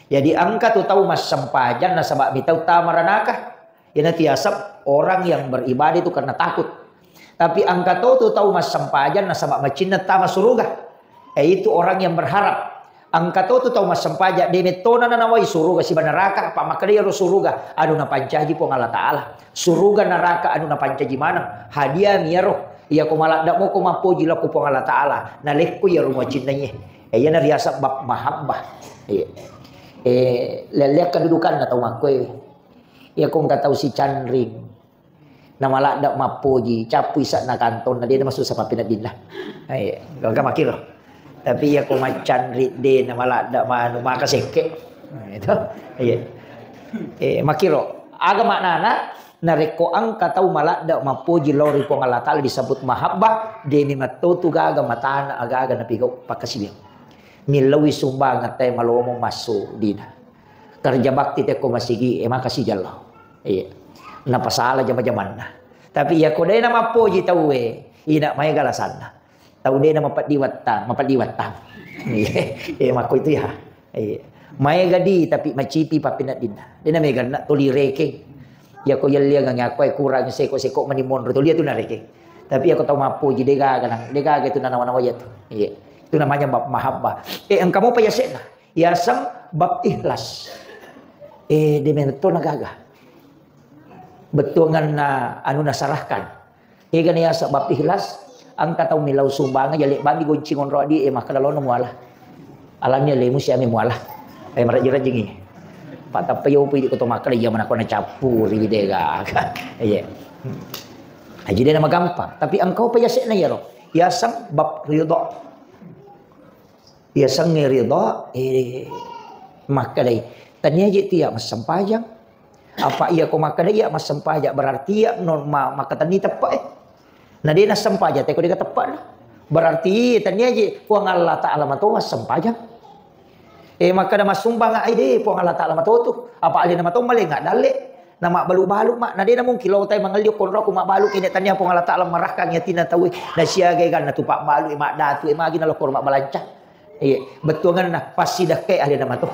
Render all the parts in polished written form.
Jadi angka tu tahu mas sempajan na sabab mi tahu tamaranaka. Ina tiasap orang yang beribadah itu karena takut. Tapi angka tu tahu mas sempajan na sabab macinna tama suruga. Itu orang yang berharap. Angka tu tahu mas sempajan de metona na nawai suruga si neraka apa maka dia suruga anu na pancaji po Allah Taala. Suruga neraka anu na pancaji mana? Hadiah miaro. Iya ko malak dak mo ko mapuji la ko po Allah Taala. Nalek ko ya rumah cintanya. Iya na riasa bab mahabbah. Lihat kedudukan atau makwe. Ya kong tahu si Chandring. Nama lak dak mapuji, capu isak na kanton, dia masuk sama pinat dinlah. Gak makir. Tapi ya kong Chandring de nama lak dak manu maka seke. Itu. Makiro. Aga maknana nareko angka tahu malak dak mapuji lori pong Allah Taala disebut mahabbah, de ni matotu gaga matana aga napigo pakasibing. Milawi sumbang tay malomo masuk dina. Kerja bakti te ko masigi makasih jallah. Napasala jama-jaman na. Tapi ya ko day na mapuji tahu ina may galasan na. Tahu day na mapadiwatang. Mako itu ya. May gadi tapi macipi papinat din na. Di na may gana tuli reke. Ya ko yalya nga ako ay kurang seko-seko manimon tuli itu na reke. Tapi ako tahu mapuji dega itu na nawan wayat. Itu namanya bab mahabbah. Ang kamu payasin na. Yasang bab ikhlas. Di mento nagaga. Betul na anu nasarahkan. Gani yasa bab ikhlas. Ang kataw milaw sumbanga jalik bagi goncingon rodi maka dalaw na muala. Alamnya lemu si ami muala. Ay marajirajing ni. Patapayaw po hindi ko tumakala yaman ako na capu ribidega. Jadi na magampang. Tapi ang kau payasin na yaro. Yasang bab ridho. Yasang ni ridho maka day tanya je tiya mas sampajang. Apa iya ko maka dia mas sampajak berarti ya norma maka tani tepat Nah dia nas sampajak teko dia tepat lah. Berarti tanya je puang Allah Taala mato mas sampajak. Maka dah mas sumbang ai de puang Allah Taala mato tu. Apa ali nama to male ngak dale. Nama balu-balu mak. Nah dia mungkin kilau tai mangaliu kon roku mak balu kini tanya puang Allah Taala marahkan yatina tahu. Nah siaga kan tu pak balu mak datu magi nalo kor mak balancah. Betul kan nah pasti dah ke ali nama tu.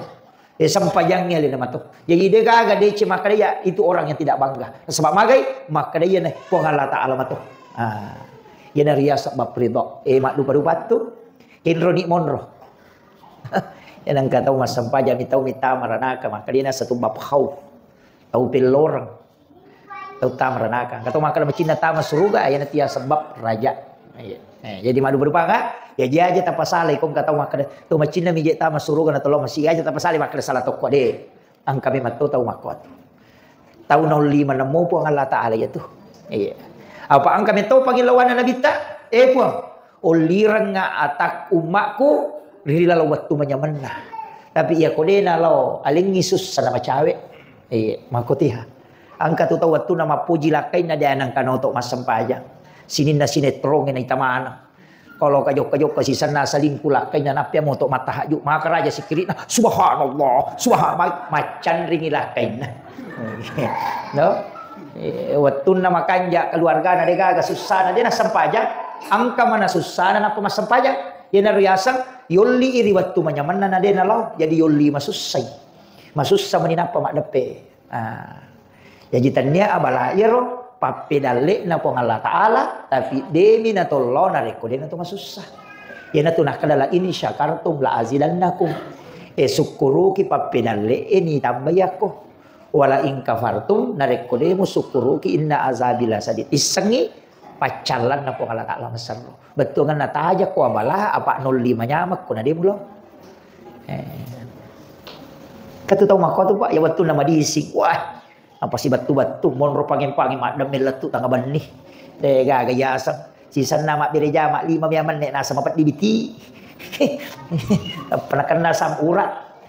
Sampajangnya li nama tu. Jadi dia kagak dia maka dia itu orang yang tidak bangga. Sebab magai maka dia nih puang Allah Taala matu. Ya riasa bab ridho. Mak lupa tu. Inroni monro. Yang nang kata mas sampajang mitau mita maranaka maka dia satu bab khauf. Tahu pelorang. Tahu tamaranaka. Kata maka macina tama suruga ya nanti sebab raja. Jadi madu berupa enggak? Ya dia aja tak pasalai kong kata maka tu macina mi tama suruga na tolong masih aja tak pasalai maka salah toko de. Ang kami matu tahu makot. Tahun 05 nemu puang Allah Taala ya tu. Apa ang kami tahu panggil lawan Nabi ta? Puang. Ulirang nga atak umakku rila lawat tu manyamana. Tapi ya kodena lo aling Yesus sana macawe. Makotiha. Ang katu tahu tu nama puji lakai na dia nang kanoto mas sampajang. Sinin na sinetrong na itamana. Kalau kajok-kajok kasi sana saling kulak kay nanapya mo to matahajuk maka raja si kiri na subhanallah subhanallah macan ringilah kay na. No? Watun na makanja keluarga na dega susah na dia na sampajang angka mana susah na pamas sampajang yan na riyasang yoli iri wattu manyaman na dia na law jadi yoli masusay masusah maninapa makdape. Jadi tanya abala iro papedale na po Allah Taala tapi demi na tollo na reko na to masusah. Yan na to nakadala ini syakartum la azidannakum. Syukuruki papedale ini tambayako. Wala in kafartum na reko mo syukuruki inna azabila sadid. Isengi pacalan na po Allah Taala masarro. Betul nga nataja ko abala apa 05 nyamak ko na di mulo. Katutaw makoto pa ya waktu nama disik. Wah. Apa si batu-batu monro pangin-pangin mak demel letu tangga benih dega gayasang sisan nama bireja mak 5 miaman nek nasa mapat dibiti pernah kena sam urat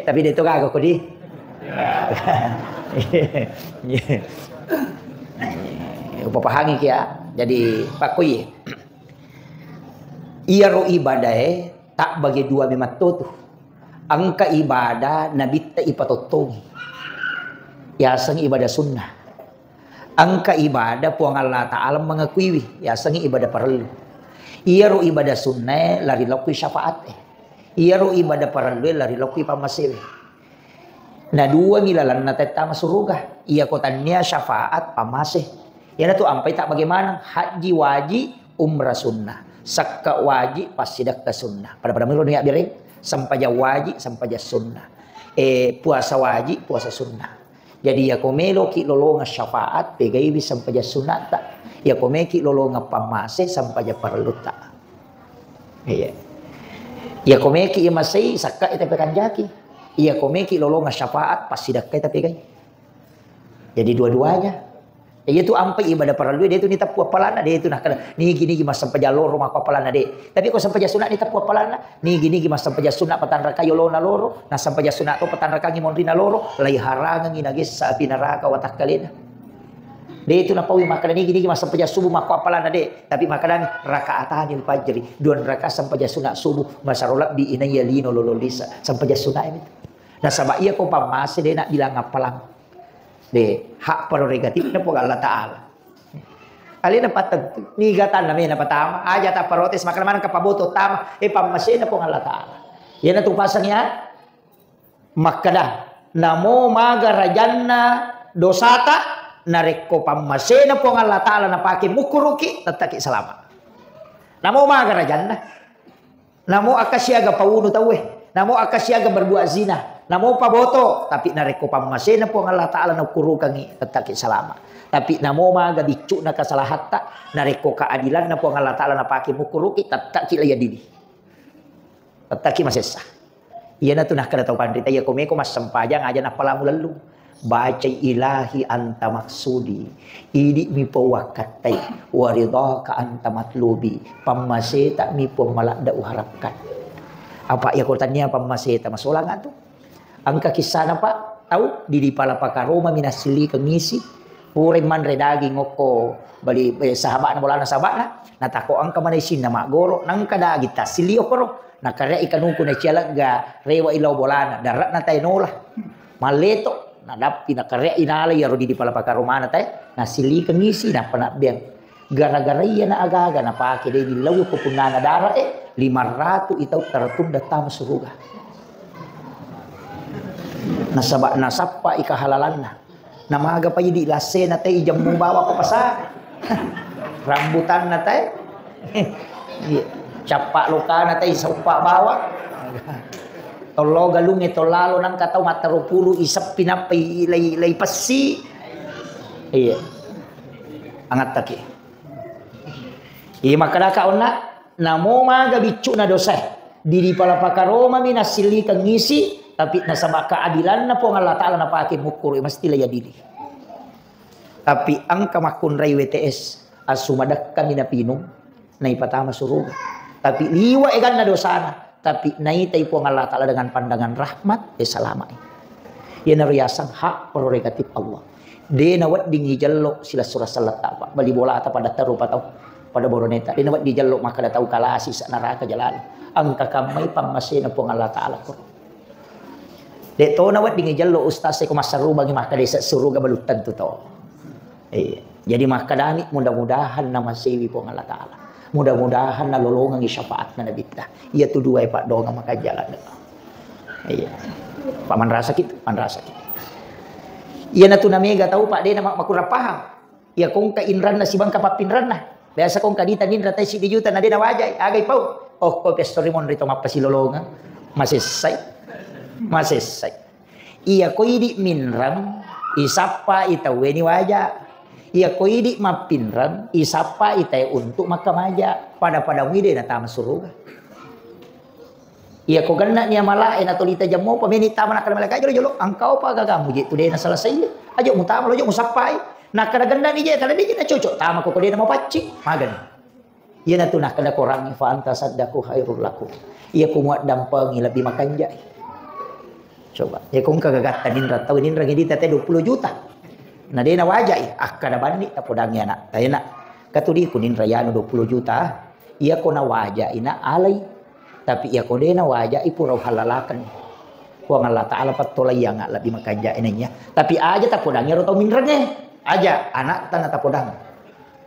tapi dia tu kagak kodi papahangi kia jadi pakui iya ro ibadah tak bagi dua memang tu angka ibadah nabi ta ipatotongi yasang ibadah sunnah. Angka ibadah puang Allah Ta'ala mengakui yasang ibadah perlu. Iya ro ibadah sunnah lari lakui syafaat. Iya ro ibadah paralel lari lokui pamasewe. Na dua nilalan na tetama suruga. Iya kotanya syafaat pamaseh. Ya tu ampai tak bagaimana haji wajib umrah sunnah. Sakka wajib pasidak ke sunnah. Pada milo niat biring sampaja wajib sampaja sunnah. Puasa wajib puasa sunnah. Jadi ya komelo ki lolonga syafaat pegai bisa sampaja sunnah tak. Ya komeki lolonga pamaseh sampaja parluta. Iya. Ya komeki ya masih sakka ite pekanjaki. Iya komeki lolonga syafaat pasidak kita pegai. Jadi dua-duanya. Dia tu ampai ibadah paralui dia tu ni tapu apalana dia tu nak kena ni gini mas sampai jalur rumah apalana dia. Tapi kau sampai sunat ni tapu apalana ni gini mas sampai sunat patan raka yolona loro na sampai sunat tu patan raka ngimondrina loro lai harangan nginagis sa api neraka watak kalena. Dia itu napawi makanan ni gini mas sampai subuh mako apalana dia. Tapi makanan rakaatan il fajri duan raka sampai sunat subuh masarolak bi inayalino lololisa sampai sunat itu. Nah sabab ia kau pamase dia nak bilang apalang. De hak prerogatif na po Allah Ta'ala. Alin na patag nigatan namin na patama. Aja ta parotes makalaman kapaboto tama pamasin na po Allah Ta'ala. Yan ang tupasang yan. Makada namo magarajanna dosata nareko pamasin na po Allah Ta'ala na paki mukuruki tataki salama. Namo magarajanna. Namo akasyaga pauno tawe. Namo akasyaga berbuat zina. Namo paboto tapi nareko pamasin na po ang Allah Ta'ala na kurukangi tataki salama. Tapi namo maga bicu na kasalahatta nareko keadilan na po ang Allah Ta'ala na paki mukuruki tataki layadili. Tataki masesa. Iya na to nakada tau pandita ya komeko mas sampajang aja na pala mulalu. Baca ilahi anta maksudi idi mi po wakatai waridaka anta matlubi pamase tak mi po malak da uharapkan. Apa ya kortanya pamase ta masolangan tu. Angka kisah pak tahu di pala pakaroma minasili kengisi pure man redagi ngoko bali sahabat na bolana sahabat na natako angka manaisin na magoro nang kada kita sili okoro nakare ikanuko na cialaga rewa ilaw bolana darat na tay nola maleto nadapi nakare inala yaro di pala pakaroma na tay nasili kengisi na panabeng gara-gara iya na agaga na pake de di lawu ko punana dara 500 itaw taratunda tama suruga. Nasapa ikahalalan na. Namaga pa yun lase na tayo ijam mong bawa pa pasa. Rambutan na tayo. Capa luka na tayo sa upa bawa. Tolo galung ito lalo ng kataw matarupulo isap pinapay lay pasi. Iya. Angat taki. Iya makadakaon na. Namo maga bicu na dosa. Diri pala pakaroma minasili kang ngisi. Tapi nasaba keadilan na po ang Allah Ta'ala na pakin mukuro mesti laya dili. Tapi ang kamakun ray WTS asumadak kami na pinong na ipatama suruga. Tapi liwa egan na dosana. Tapi naitay po ang Allah Ta'ala dengan pandangan rahmat salama. Yan na riyasang hak prerogatif Allah. De nawat dingi jallo sila surah salat apa. Bali bola ata pada taru pataw pada boroneta. De nawat di jallo maka datau kalasi sa neraka jalan. Ang kakamay pamasin na po ang Allah Ta'ala ko. Deto nawat di ngejalo ustaz ko masaru bagi maka desa suruga balutan tu to. Jadi maka dani mudah-mudahan na masiwi po ng Allah Ta'ala. Mudah-mudahan na lolongang isyafaat na nabita. Iya tu dua pak doang maka jalan. Iya. Paman rasa gitu, pan rasa gitu. Iya na tu namega tahu pak de na makura paham. Iya kong ka inran na si bang kapapinran na. Biasa kong kadita nindra tay si dijuta na de na wajay agay pau. Oh ko pestori mon rito mapasilolongan. Masesay. Iya ko idi minram isapa itawe ni waja. Iya ko idi mapinram isapa itae untuk makamaja pada wide na tama suruga. Iya ko ganna niya malae na tolita jamo pamini tama na malaka jolo angkau pa gagamu je tude na selesai. Ajo mo tama lojo mo sapai. Na kada ganda ni je kada di na cocok tama ko de na mapaci magan. Iya na tunah kada korang fa anta saddaku khairul lakum. Iya ko muat dampangi lebih makan jai. Coba, ya kung kagagatan nindra tau nindra hindi tete 20 juta. Na di na wajay, kada bandi tapodang yana. Tayo na. Katuli ko nindra yano 20 juta. Iya ko na wajay na alay. Tapi iya ko di na wajay puraw halalakan. Kung Allah Ta'ala patulay nga labi makanja inanya. Tapi aja tapodang yaro tau mindranya. Aja anak tanah tapodang.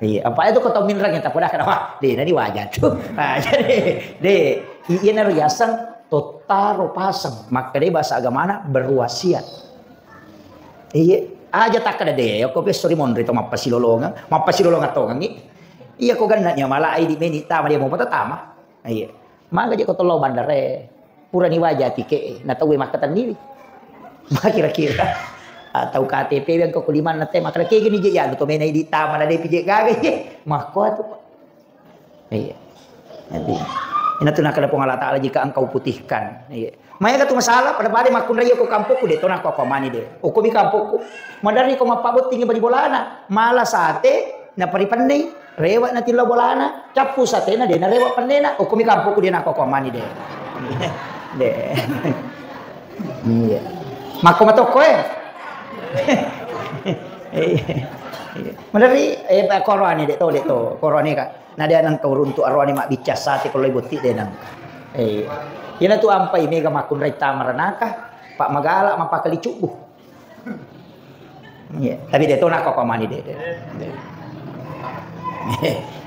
Iya, apa itu kau tau mindranya tapodang. Wah, di na di wajay tu. Jadi, iya na riyasan totaro pasang. Maka dia bahasa agama mana berwasiat. Iya, aja tak ada deh. Aku besok di mondre to mapasilolongan to ngi. Iya ko gananya malah ai di meni tama dia mau tama. Iya. Maka je ko tolo bandare. Pura ni wajah tike na tahu makatan diri. Maka kira-kira atau KTP yang ko kuliman na te maka kayak gini je ya to menai di tama na deh pije gage. Mako atuh. Iya. Nanti. Ina tu nak ada pengalat Allah jika engkau putihkan. Iya. Maya katu masalah pada pada makun raya ko kampungku de tona ko mani de. O ko bi kampungku. Madari ko mapabot tinggi bali bolana. Mala sate na pari pandai. Rewa na tilo bolana. Capu sate na de na rewa pandai na. O ko mi kampungku de na ko mani de. De. Iya. Mako matoko Madari korone de to korone ka. Na dia nang kaurun tu arwani mak bicas sate kalau ibuti de nang. Yana tu ampai mega makun raita maranaka Pak Magala mapakali cubu. Ya, tapi dia tu nak kok mani de.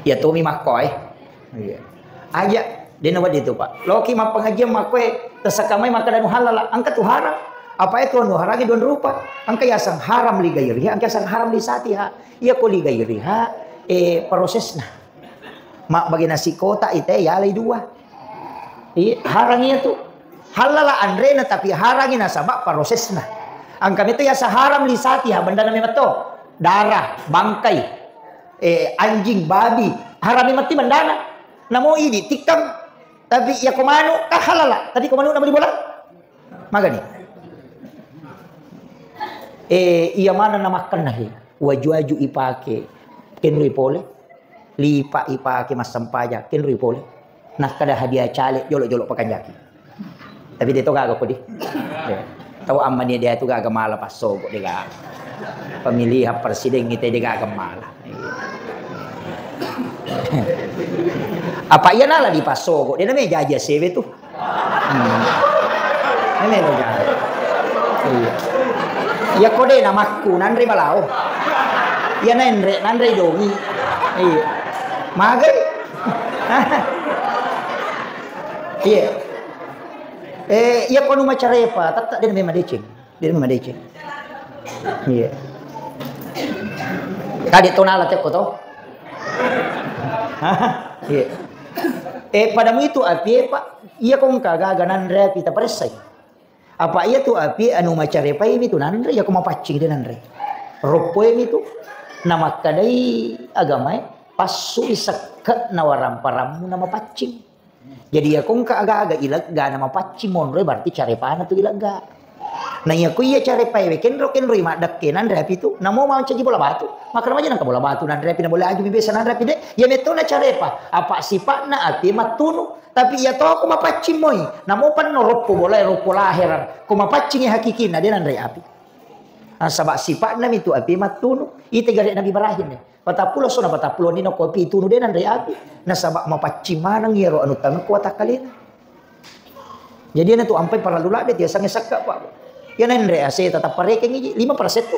Ya tu mi makoi. Iya. Aja dia nawad itu Pak. Loki mah pengajian makoi tersakamai makanan halal angkat tu haram. Apa itu nu haragi don rupa. Angka ya sang haram li gairiha, angka sang haram li satiha. Iya ko li gairiha prosesna. Mak bagi nasi kota itu ya lay dua. Harangnya tuh halal andrena tapi harangnya nasabak prosesna. Angka itu ya saharam lisati ha benda namanya to darah bangkai anjing babi harami mati bendana. Namo ini tikam tapi ya komano kah halal. Tadi komano na beli bola? Magani. Iya mana namakan nahi waju-waju ipake kenri pole. Lipa ipake mas sampaja kenri pole. Nah kada hadiah calik jolok-jolok pakan jaki. Tapi dia tu gak di. Tahu amannya dia tu gak gemala pas sogo dia gak. Pemilihan presiden kita dia gak gemala. Apa iya nala di pas sogo dia namanya jajah sewe tu. Ini lo jajah. Iya. Ya kode namaku nandre malau. Ya nandre dongi. Iya. Magai. Iya. Iya kono macarepa, tak dia memang deceng. Dia memang deceng. Iya. Tadi tonala tek ko to. Iya. Padamu itu api Pak, iya kong kagaganan repi ta presai. Apa iya tu api anu macarepa ini tu nandre ya ko mapacing dia nandre. Ropo ini tu nama kadai agama pasu isaket nawaram paramu nama pacing. Jadi ya kong agak-agak ilag ga nama pacing monroy berarti carepana tu ilag ga. Nah ya ku iya carepai we kenro mak dak kenan rapi tu namo mau caji bola batu. Maka ramaja nang bola batu nan rapi na boleh aju biasa nan rapi de. Ya metona carepa apa sifatna ati matunu tapi ya to aku mapacing moy. Namo pan no ropo bola ropo lahiran. Ku mapacing hakikina de nan rapi. Sabak sifatna mitu api matunu. Ite gare Nabi Ibrahim ne. Patapulo so na patapulo ni no kopi tunu de nan rapi. Na sabak mapacing manang yero anu tanu kuat kalina. Jadi na tu ampai para lula de dia sange sakka Pak. Ya nan ase tetap pareke ngi 5% tu.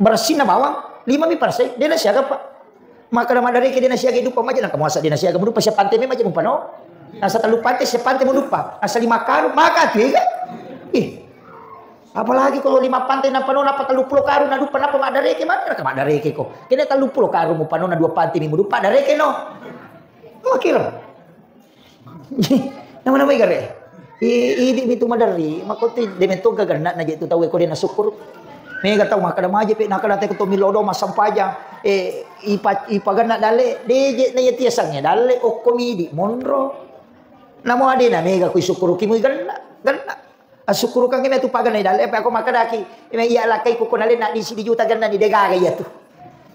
Bersih na bawang 5%. Dia na siaga Pak. Maka nama dari ke dia na siaga hidup pamaja na kamuasa dia na siaga mudupa sia pante me maja mupano. Nasa talu pante sia pante mudupa. Asa 5 karung maka tu ya. Apalagi kalau 5 pantai na pano na 30 karung na dupa na pamadare ke mana ka madare ke ko. Kene 30 karung mupano na 2 pantai mi mudupa dare ke no. Makira. Nama-nama igare. Idi itu madari, makoti demento gagana na gitu tahu ko din na syukur. May gataw makada maje pe nakada te ko to milodo masampaja ipagana dale deje na yati asangnya dale o komidi monro. Namo ade na mega ko syukur kimo ganna. Asyukur kang kene tu pagana dale pe ako makada ki. May iya lakay ko kunale na di si juta ganna ni dega ya tu.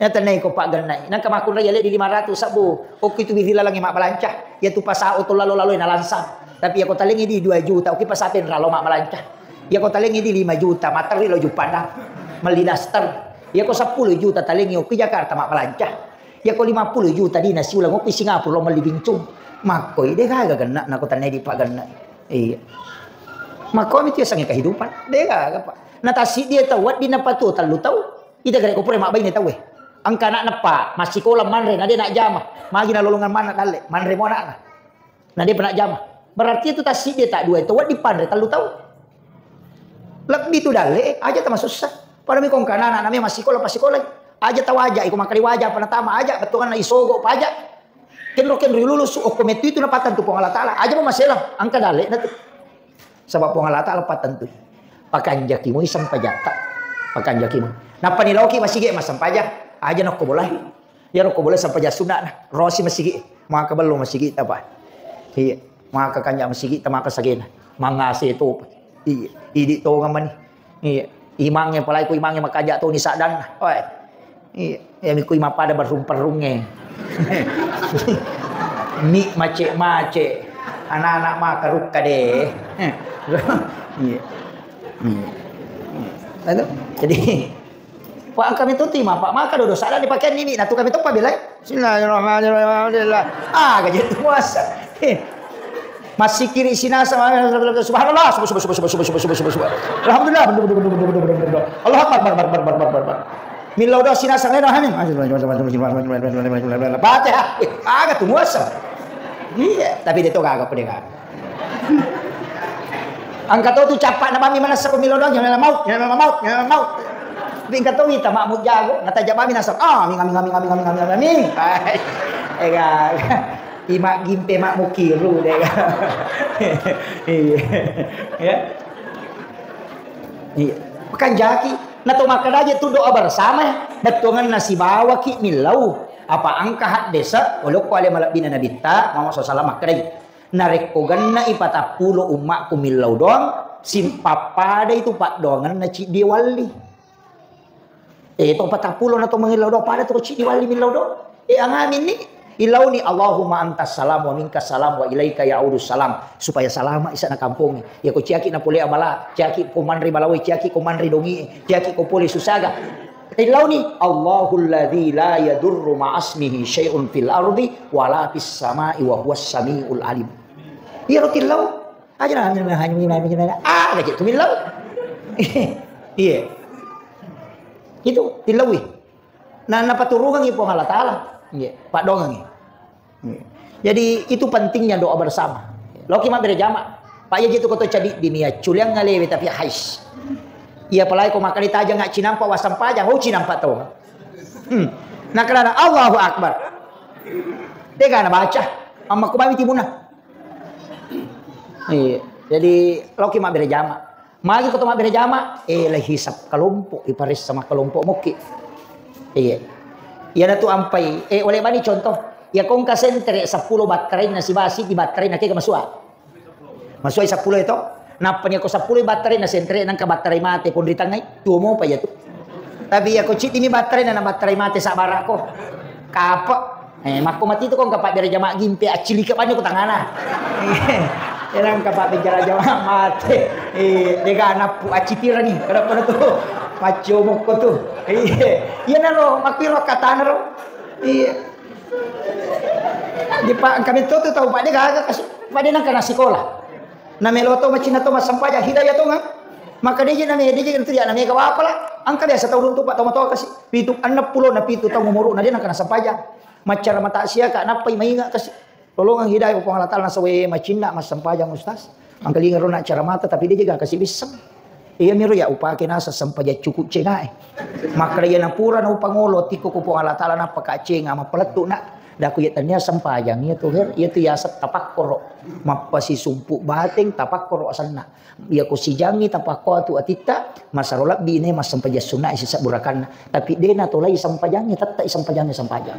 Nyata nay ko pa ganna. Nang kamakun ra yale di 500 sabu. O kitu bihila lang mak balancah. Ya tu pasao to lalo-lalo na lansang. Tapi ya kau talengi di 2 juta, oke pasapin ralo mak melancah. Ya kau talengi di 5 juta, materi lo jupana, melidaster. Ya kau 10 juta talengi oke Jakarta mak melancah. Ya kau 50 juta di nasi ulang oke Singapura lo melibingcung. Makoi deh kagak kena, nak kau tanya di pak kena. Iya. Makoi itu sangat kehidupan, deh kagak Pak. Nah tasi dia tahu, di napa tu talu tahu. Ida gare kau pure mak bayi ni tahu Angka nak napa, masih kolam manre, nade nak jama. Magi na lolongan mana dale, manre mo nak. Nade pernah jama. Berarti itu tasik dia tak dua itu wat dipandai tahu tahu. Lebih tu dale aja termasuk susah. Pada mi kong kana anak namanya masih sekolah. Aja tahu aja iku makari wajah penatama aja betul kan isogo pajak. Kenro lulus kometu itu napatan tu Allah Taala. Aja mau masalah angka dale na tu. Sebab Allah Taala patan tu. Pakan jakimu isam pajak tak. Pakan jakimu. Napa ni lauki masih ge masam pajak. Aja nak ko boleh. Ya nak ko boleh sampai sunat nah. Rosi masih ge. Maka belum masih ge apa. Iya. Maka kanya masih ge maka sagena. Mangase tu. Iya. Idi to ngaman. Iya. Imangnya palai ku imangnya makaja tu ni sadan. Oi. Iya. Ya mi ku imang pada berumperunge. Mi mace-mace. Anak-anak maka rukka deh. Iya. Lalu, jadi Pak kami tu timah Pak maka dodo salah dipakai ini. Nah tu kami tu Pak bilai. Bismillahirrahmanirrahim. Gaji tu puasa. Masih kiri sina sama subhanallah. Alhamdulillah. Allah akbar. Milau dah sina sangai dah hanim. Fatihah. Agak tu puasa. Iya, tapi dia tu agak pedega. Angkat tu capak nama mi mana sa pemilau dah jangan maut. Bingkat tu kita makmud jago, ngata jabami nasab. Ming. Ega. Imak gimpe mak mukiru deh. Iya. Ya. Iya. Pekan jaki, nato makan aja tu doa bersama. Betungan nasi bawa ki milau. Apa angka hat desa, walau kuali malak bina nabita, Muhammad SAW makan narek kogan na ipatapulo umak ku milau doang. Simpapada itu pak doangan na cik diwali. Itu 40 na to mangilaw do pada to cik diwali milaw do. Ang amin ni ilaw ni Allahumma antas salam wa minkas salam wa ilaika ya'udus salam supaya salama isa na kampung. Ya ko ciaki na puli abala, ciaki ko manri balawi, ciaki ko manri dongi, ciaki ko puli susaga. Ilaw ni Allahul ladzi la yadurru ma'asmihi syai'un fil ardi wala fis sama'i wa huwas samiul alim. Ya rotilaw aja na hanya gaji tu milaw. Iya. Itu tilawi. Nah, napaturungan ipo Allah Taala. Nggih, Pak Dongang. Jadi itu pentingnya doa bersama. Loki mak berjamaah. Pak ya gitu koto cadi dinia culiang ngalewe tapi hais. Ia palai ko makali taja ngak cinampa wasam pajang ho cinampa to. Nah karena Allahu Akbar. Tega na baca. Amma ko bami timuna. Iya. Jadi loki mak berjamaah. Magi ko tuma berjama, lah hisap kelompok, iparis sama kelompok moki. Iya. Ya na tu ampai, oleh bani contoh, ya kong ka sentre 10 baterai na si basi di baterai na kaya masua. Masua 10 itu. Napa niya ko 10 baterai na sentre nang ka baterai mate pun ditangay, tuo mo pa ya tu. Tapi ya ko cit ini baterai na baterai mate sa bara ko. Kapa. Mako mati tu kong kapat berjama gimpe acili ka banyo ko tangana. Yang kapak bicara jawab mati. Dega anak pu acipira ni. Kenapa tu? Pacu moko tu. Iya naro makiro kata naro. Iya. Di pak kami tu tahu pak dia gak kasih. Pak dia nak kena sekolah. Na meloto macina to masampaja hidayah to ngam. Maka dia namanya dia itu dia namanya kawa apalah. Angka dia setahun tu pak tomato kasih. Pitu 60 na pitu tahu ngumuru na dia nak kena sampaja. Macara mata sia kak napa mainga kasih. Tolong ang hidayah upang Allah Ta'ala sawe macina mas sampajang ustaz. Ang kalingan ro na cara mata tapi dia juga kasih bisam. Iya miro ya upake nasa sampaja cukup cengai. Maka dia na pura na upangolo tiko upang Allah Ta'ala na pakacenga mapaletu na. Daku ya tanya sampajang ya tuh ya tu ya tapakkoro. Mapasi sumpuk bating tapakkoro asanna. Ya ko sijangi tapakko tu atita masarolak bine mas sampaja sunna isa burakan. Tapi dia na tolai sampajangnya tatta sampajangnya sampajang.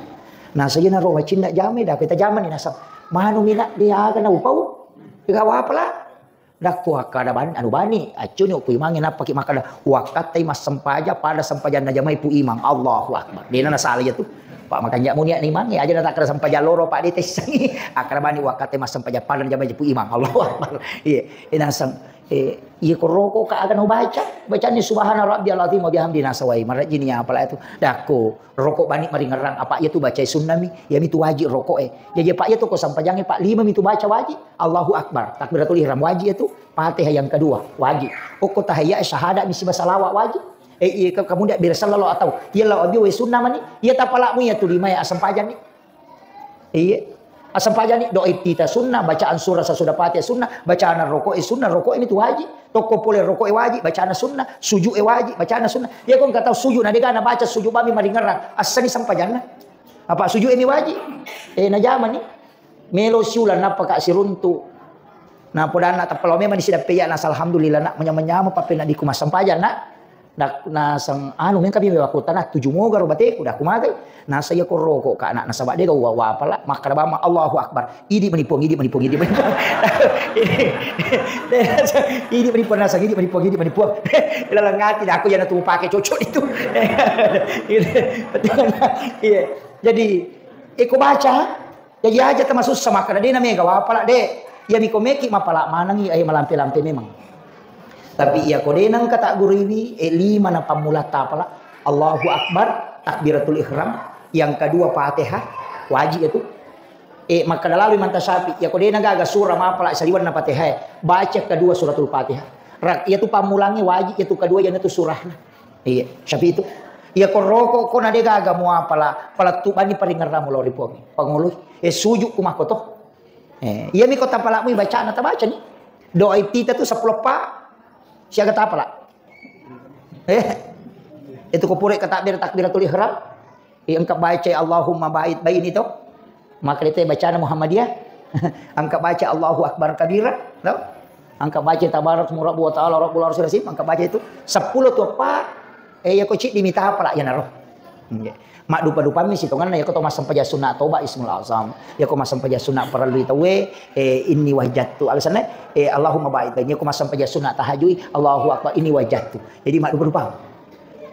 Nah saya na roh cinda jame dah kita zaman ni nasab. Manu mina dia kana upau. Ikaw apa lah? Dak ku kada ban anu bani. Acun ku imang na paki makada wakat tay mas sampaja pada sampajan na jamai pu imang. Allahu Akbar. Dia na salah ya tu. Pak makan jak munia ni mang aja na tak kada sampaja loro pak di tesangi. Akara bani wakat tay mas sampaja pada jamai pu imang. Allahu Akbar. Iya, inasam iya ko roko ka akan baca. Bacaan ni subhana rabbiyal azim wa bihamdi nasawai. Marat jini apalah itu. Dako rokok bani mari ngerang apa ya tu baca sunnah mi. Ya mi tu wajib rokok Jadi pak ya tu ko sampajange pak 5 mi tu baca wajib. Allahu Akbar. Takbiratul ihram wajib itu. Fatihah yang kedua wajib. Ko tahiyya syahadat misi basalawat wajib. Kamu ndak bersallallahu atau ya la abi wa sunnah mani. Ya tapalakmu ya tu 5 ya sampajan ni. Iya. Sampaja ni doa iftitah sunnah, bacaan surah sesudah Fatihah sunnah, bacaan rokok sunnah, rokok ini tu wajib. Toko boleh rokok wajib, bacaan sunnah, sujud wajib, bacaan sunnah. Ya kau enggak tahu sujud, nah dia kan baca sujud bami mari ngerang. Asal ni sampaja nah. Apa sujud ini wajib? Na zaman ni melo siulan napa kak siruntu. Nah poda anak tapalo memang di sidap peya nas alhamdulillah nak menyama pape nak dikumas sampaja nak. Na sang anu men kami aku tanah 7 moga robate udah kumagai na saya ko rokok ka anak na sabak dia wa pala maka bama Allahu akbar idi menipong ini menipong nasa idi menipong ilalang ngati aku yang tu pakai cocok itu iya jadi iko baca jadi aja termasuk sama kana dia namanya wa pala de ya mikomeki mapala manang ay malampe-lampe memang. Tapi ia kodenang kata guru ini 5 na pamulata pala Allahu Akbar takbiratul ihram, yang kedua Fatihah wajib itu maka lalu manta sapi ya kodenang gaga surah mapala saliwan na Fatihah baca kedua suratul Fatihah ia tu pamulangi wajib itu kedua yang itu surahna iya sapi itu ia koroko kona de gaga mo apala pala tu bani paringarna mo lori pogi pangului sujud kumah koto iya mi kota pala mo baca na tabaca ni doa iftitah tu 10 pa siaga apa lah? Itu kupure ke takbiratul ihram. Angkat baca Allahumma ba'id bain itu. Maka kita bacaan Muhammadiyah. Angkat baca Allahu Akbar kabira, tahu? Angkat baca tabarak murabbu wa ta'ala rabbul arsyil azim. Angkat baca itu 10 tu apa? Ya kau cik diminta apa lah ya naroh. Mak dupa-dupa mi sitongan ya kau masam paja sunat toba ismul azam. Ya kau masam paja sunat perlu tawe inni wajadtu alasannya Allahumma ba'id baini kau masam paja sunat tahajud Allahu akbar inni wajadtu. Jadi mak dupa-dupa.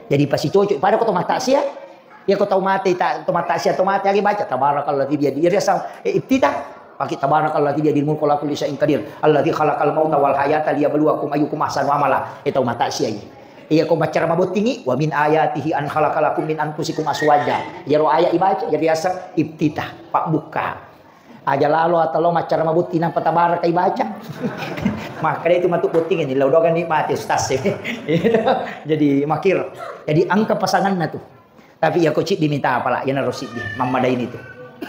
Jadi pasti cocok pada kau mata sia. Ya kau tahu mati tak tahu mata sia tahu mati lagi baca tabarakalladzi bi yadihi rasam iftitah pakai tabarakalladzi bi yadihi mulku la kulli syai'in qadir alladzi khalaqal mauta wal hayata liyabluwakum ayyukum ahsanu amala. Itu mata sia ini. Iya kau baca mabot tinggi wa min ayatihi an khalaqalakum min anfusikum aswaja. Ya ro ayat ibaca jadi biasa iftitah pak buka. Aja lalu atau maca mabot tinang patabar kai baca. Maka itu matuk puting ini laudogan nikmati ustaz. Jadi makir. Jadi angka pasangannya tuh. Tapi ya kau cik diminta apalah ya narosid di mamadain itu.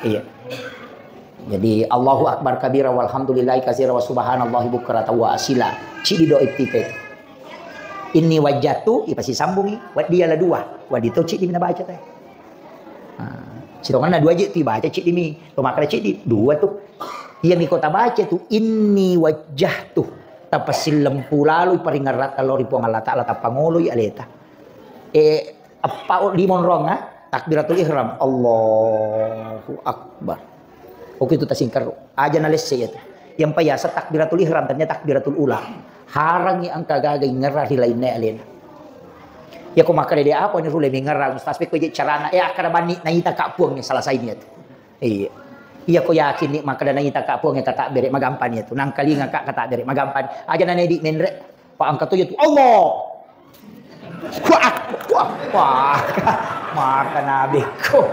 Iya. Jadi Allahu akbar kabira walhamdulillahi katsira wa subhanallahi bukratan wa asila. Cik di doa iftitah. Ini wajatu, pasti sambungi. Dia lah 2. Wadi tu cik di mana baca teh. Sitongan ada 2 je tu baca cik di mi. Tu makna cik di 2 tu. Yang di kota baca tu inni wajjahtu. Tapasil lempu lalu paringarat kalau ripuang Allah Taala tapangului aleta. Apa limon rong takbiratul ihram Allahu akbar. Oke itu tasingkar aja nales saya tu. Yang payasa takbiratul ihram ternyata takbiratul ula. Harangi angka gagay ngerah lainnya alena. Ya ko makare dia apa ni rule ngerah ustaz pe ko je carana akara bani naita ka puang ni salah saini tu. Iya ko yakin ni makada naita ka puang kata bere magampan itu. Nang kali ngaka kata bere magampan. Aja na di menre pa angka tu itu Allah. Wah. Maka nabi ko.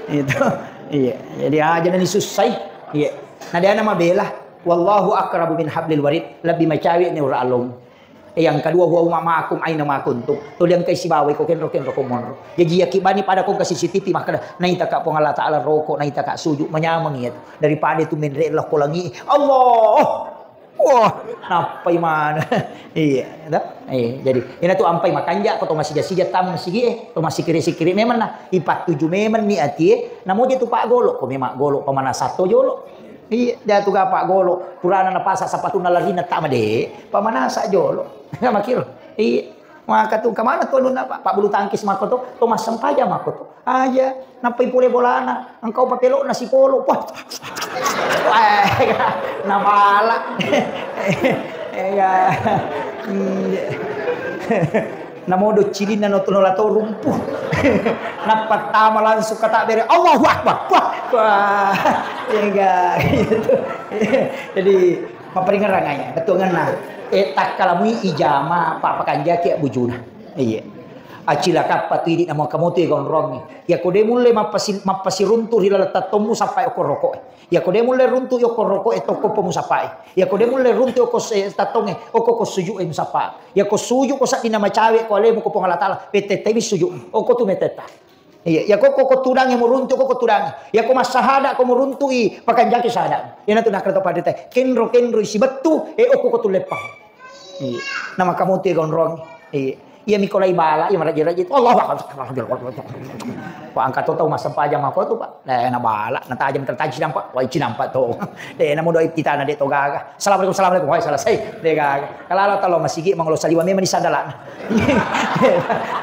Itu. Iya. Jadi aja na ni susai. Iya. Nah dia nama bela. Wallahu akrabu min hablil warid lebih macawi ni ura alum. Yang kedua huwa ma'akum aina ma kuntum. Tu yang kai sibawe ko ken monro. Jadi yakibani pada ko kasih CCTV maka naita ka Allah Taala rokok naita ka sujud menyamang itu. Daripada tu menre lah ko langi. Allah. Wah, napai mana. Iya, dah. Jadi ini tu ampai makanja ko to masih jasija tam masih to masih kiri-kiri memang nah 47 memang ni ati. Namo je tu Pak Golok ko memang Golok pamana satu jolo. Iya, dia tu Pak Golok, purana na pasa sapatuna larina tak made, pamanasa jolo. Makir. Iya. Maka tu kemana tu nuna Pak bulu tangkis mako tu, Thomas Sampaja mako tu. Aja, napai pule bolana, engkau papelok nasi polo. Wah. Namala. Ya. Namodo cilina no tunolato rumpuh. Napat tama langsung kata bere Allahu Akbar. Wah. Ya gitu. Jadi maperingan ranganya. Betul ngana. Tak kalamui ijama apa kanja ki bujuna. Iya. Acila kapat ini nama kamu tu yang rong ni. Ya kode mulai mapasi runtuh hilal tatomu sampai okor rokok. Ya kode mulai runtuh okor rokok toko pomu sampai. Ya kode mulai runtuh okor tatonge okor suju musapa. Ya ko suju ko sa dinama cawe ko ale mo ko pong Allah Taala. Petete bi suju. Oko tu meteta. Iya, ya kok tudang yang meruntuh kok tudang. Ya kok masahada kok meruntui pakan jaki sada. Ya nanti nak kereta pada teh. Kenro si betu kok tulepah. Iya. Nama kamu tiga gondrong. Iya. Iya mikolai bala, iya maraji-raji. Allah Pak angkat tahu masa pajam aku tuh Pak. Nah, na bala, na tajam tertaji nampak. Wah, ici nampak tuh. Namu doi kita na de to gaga. Assalamualaikum. Wah, selesai. De gaga. Kalau talo masigi mangolo saliwa memang di sadalan.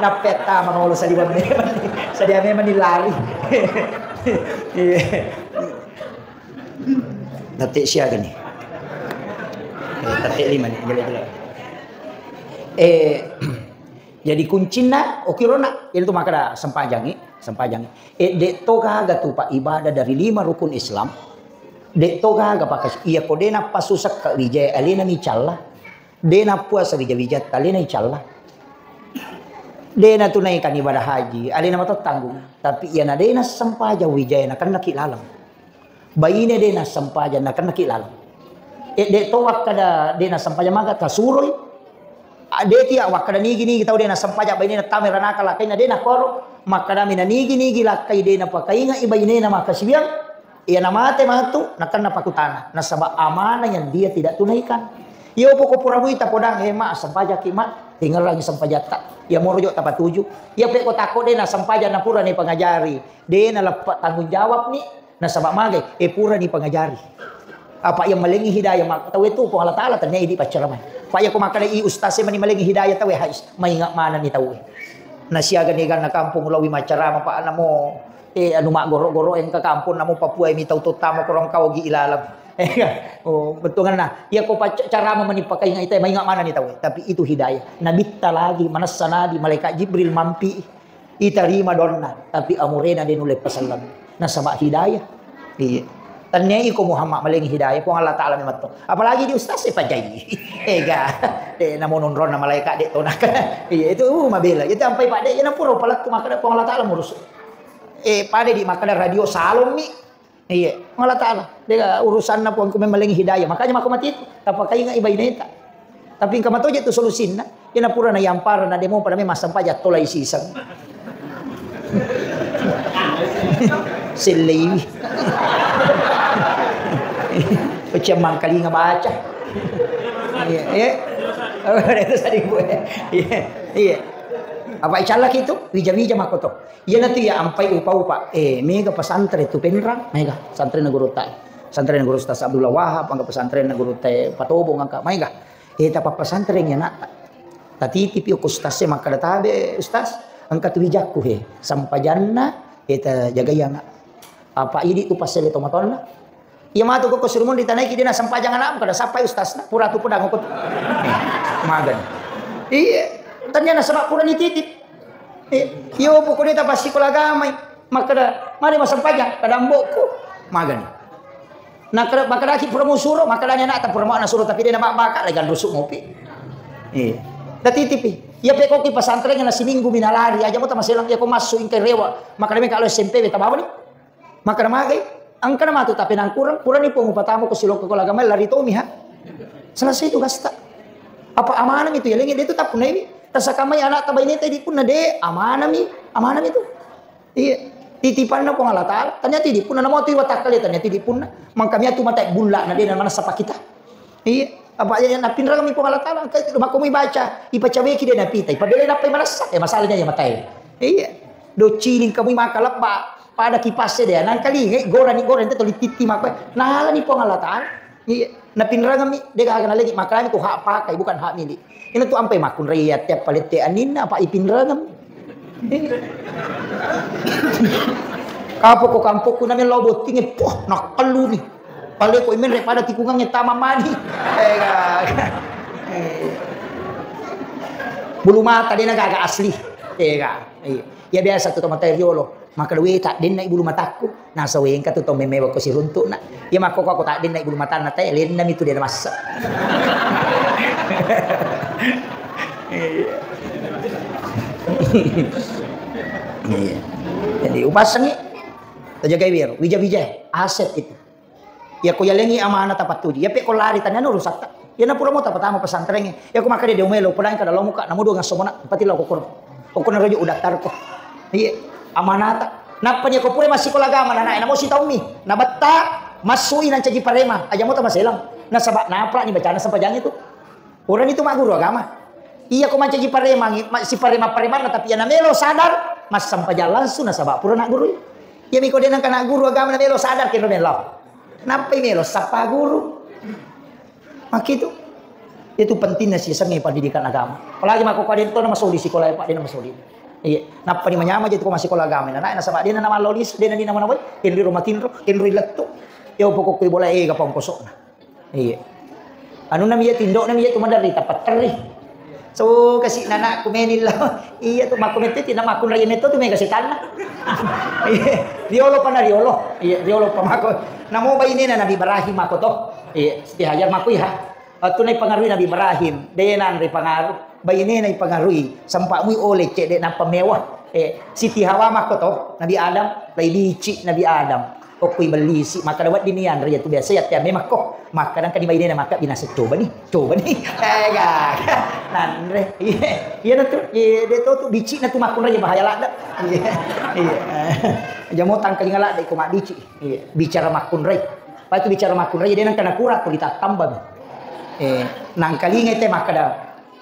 Na peta mangolo saliwa memang. Sadia memang dilari. Detik sia gini. Detik 5 nih, jelek-jelek. Jadi kuncinya okirona itu maka sempajangi. Dek toga gatu Pak ibadah dari 5 rukun Islam. Dek toga ga pakai iya kodena pasusak ka wijaya alina micalla. Dena puasa wijat alina micalla. Dena tunaikan ibadah haji alina matot tanggung. Tapi iya na dena sempaja wijaya na kan nakilalam. Bayine dena sempaja na kan nakilalam. Dek toga kada dena sempaja maga kasuroi. Deti awak kada nigi tahu dena sampaja bayi na tamera nakala kay na dena koro makada mina nigi lakai dena pakainga ibayine na makasibiang iya na mate matu nakan napakutana nasaba amanah yang dia tidak tunaikan. Yo poko purabuita podang hema sampaja kimat tinggal lagi sampaja tak ya morojo tapat tuju ya pe ko tako dena sampaja na pura ni pangajari dena lepat tanggung jawab ni nasaba mage pura ni pangajari. Apa yang melengi hidayah mak tahu itu po Allah taala tanya idi pacaramai. Paya ko makada i ustaz mani melengi hidayah tahu hais maingat mana ni tahu. Nasiaga ni na kampung lawi macarama pa anamo anu mak goro-goro yang ke kampung namo Papua mi tahu totamo korong kau gi ilalam. Oh betul kan nah. Ya ko cara mani pakai ingat maingat mana ni tahu. Tapi itu hidayah. Nabi ta lagi manas sanadi malaikat Jibril mampi iterima donna tapi amurena denule pasallam. Nah sama hidayah. Iya. Tanya iko Muhammad malengi hidayah ko Allah taala mematto. Apalagi di ustaz pajai. Namun nonron na malaikat de tonak. Iya itu mabela. Itu sampai pada ya puro palat ko makada ko Allah taala murus. Pada di makada radio salom mi. Iya, Allah taala. Dia urusan na po ko malengi hidayah. Makanya mako mati itu. Tapakai nga ibaineta. Tapi kamato je tu solusinna. Ina pura na yampara na demo pada me masam paja tolai sisang. Selei. Pecemang kali nggak baca. Iya. Itu tadi gue. Iya. Apa icalah itu? Wija-wija makoto. Iya nanti ya ampai upa-upa. Mega pesantren itu penrang. Mega pesantren guru tai. Pesantren guru Ustaz Abdullah Wahab, angka pesantren guru tai Patobo angka. Mega. Tapi pesantren ya nak. Tati tipi ustaz maka databe ustaz angka tu wijakku sampajanna jaga yang apa ini tu pasal itu matonna. Ia matu kok surmun ditanai ki dina sampajangan am kada sampai ustaz pura tu pedang kok. Magan. Iya, tanya sebab pura ni titip. Yo pokok dia pasti kula gamai. Maka mari masampajang kada mbokku. Magan. Nak kada makada ki pura musuro, makada nya nak ta pura mau na suruh tapi dia nak bakal lagi rusuk ngopi. Iya. Da titipi. Ya pe kok ki pesantren na seminggu minalari aja mo ta maselang ya ko masuk ingke rewa. Makada me kalau SMP beta bawa ni. Makada magai angka nama tu tapi nang kurang ni pengupatamu ke silok ke kolagama lari to miha. Selesai itu gasta. Apa amanah itu ya lengi dia tu tak punai ni. Tasakamai anak tabai ni tadi pun de amanah itu. Iya. Titipan na po Allah taala. Tanya tidi pun na mo tu watak kali tanya tidi pun na. Mangkami atu mata bulla na dia mana sapa kita. Iya. Apa yang napinra kami po Allah taala. Rumah kami baca ipacawe ki dia napita. Ipadele na pay malasak masalahnya ya matai. Iya. Do ciling kami makalap ba. Pada kipasnya dia nang kali goran itu titi mak nah ni po Allah taala iya na pinra kami dia akan lagi makanya ko hak pakai bukan hak milik ini tu ampai makun riat tiap palit te anina apa ipinra kami kapo ko kampo ko namin lobot tingin poh nak kalu ni pale ko imen pada tikungan nya tamamani bulu mata dia agak asli iya ya biasa tu materiolo maka dewe tak den naik bulu mataku nah sawen ka tu to memewa ko si runtuk nak ya mako ko tak den naik bulu mata na teh lendam itu dia masak jadi upasangi terjaga wir wija-wija aset itu ya ko yalengi amanah tapat tuji ya pe ko lari tanya no rusak tak ya na pura mo tapat ama pesantren ya ko makade de umelo pulang ka dalam muka namu do ngasomona pati lo ko na rojo udah tar ko iya amanata. Napa niya ko pure masikola agama na mo si taumi. Nabata masui nan cagi parema. Aja mo ta maselang. Nasaba napra ni bacana sa pajang itu. Orang itu mak guru agama. Iya ko man cagi parema si parema na tapi ya namelo sadar mas sampaja langsung nasaba pura nak guru. Ya mi ko denang kana guru agama na melo sadar ken melo. Napa melo sapa guru. Mak itu pentingnya sih sengi pendidikan agama. Apalagi mak ko kadin to na masuli sekolah Pak dia masuli. Iya, napa ni manyama jadi ko masih sekolah agama na na sabak dia na nama lolis dia na di nama nawa kenri rumah tinro kenri letto. Yo pokok ko bola ka pangkosok na. Iya. Anu na miya tindok na miya tumadari tapat terri. So kasi nana kumenil lah. Iya tu makumete tina makun rayen itu tu may kasi tanah. Iya, riolo pa na riolo. Iya, riolo pa mako. Namo ba ini na Nabi Ibrahim ako to? Iya, si hajar mako ha. At tunay pangaruhi Nabi Ibrahim. Dayanan ri pangaruh. Bayinin ay pangaruhi. Sampa muy oleh cek dek na pamewah. Siti Hawa mako to. Nabi Adam. Lay lici Nabi Adam. Oko'y balisi. Maka dawat din yan. Raya tu biasa ya tiyan. Memang ko. Maka dan kanibay din na maka binasa. Coba nih. Gak. Nanre. Iya na tu. Dia tu bici na tu makun raya bahaya lada. Iya. Jamo tangkali ngalak dek ko mak bici. Bicara makun raya. Lepas itu bicara makun raya. Dia nang kena kurat. Kuli tak tambah. Nang kali ngete maka dah.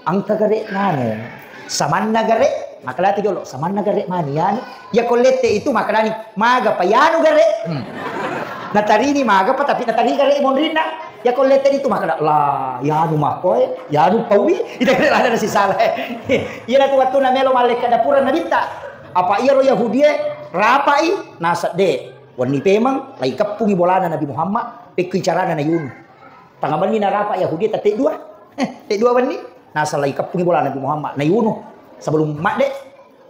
Angka gare nane saman nagare makala ti jolo saman nagare manian ya kolete itu makala ni maga pa yanu gare natarini maga pa tapi natari gare monrina ya kolete itu makala la yanu makoy yanu pawi ita gare ada si salah iya na waktu na melo malaikat dapura nabita apa iya ro yahudie rapai nasad de wani pemang lai kapungi bolana Nabi Muhammad pekicarana na yunu tangaban ni na rapa yahudie tate dua wani nasa lagi kapungi bola Nabi Muhammad na yuno sebelum mak dek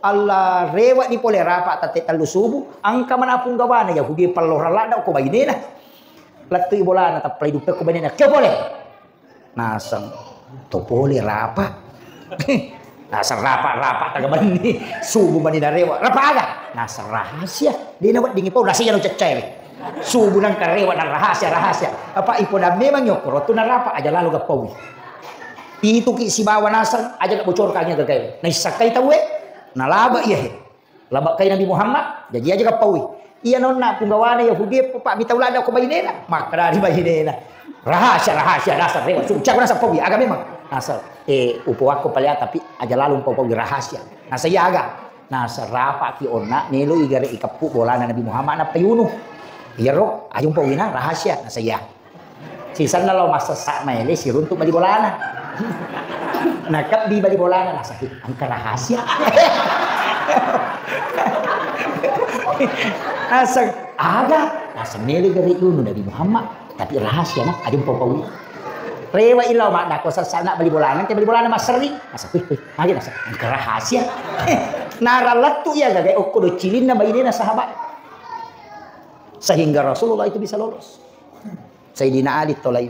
Allah rewat ni pole rapat tate talu subuh angka manapun gawana Yahudi palora lada ko bayinena latu bola na taplay dupe ko bayinena ke boleh nasang to pole rapa nasa rapa tagaban ni subuh mani na rewat rapa ada nasa rahasia di nawat dingi po rahasia no cecai subuh nang karewat nang rahasia apa ipo na memang nyokro tu na rapa aja lalu gapawi itu ki si bawa nasar aja nak bocor kanya gagay. Nah sakai tahu na laba iya laba kay Nabi Muhammad jadi aja kapawi. Iya non na punggawana Yahudi pak bitaw lada ko bayinena maka dari bayinena. Rahasia nasar rewa sucak nasar pawi aga memang nasar upo ako pala tapi aja lalu pawi rahasia. Nasa yaga nasar rapa ki onna nilo igare ikapu bola Nabi Muhammad na payuno. Iya ro ayung pawina rahasia nasa ya. Sisan na lo masasak mele si runtuk bali bolana. Nakap di bali bolana nasa angka rahasia. Nasa aga nasa mele gari yun Nabi Muhammad tapi rahasia na adyung papawi. Rewa ilaw mak nako sa sana bali bolana kay bali bolana mas sering. Nasa lagi nasa angka rahasia. Naralatu ya gagay o kudo cilin na bayinin na sahabat. Sehingga Rasulullah itu bisa lolos. Sayyidina Ali tolay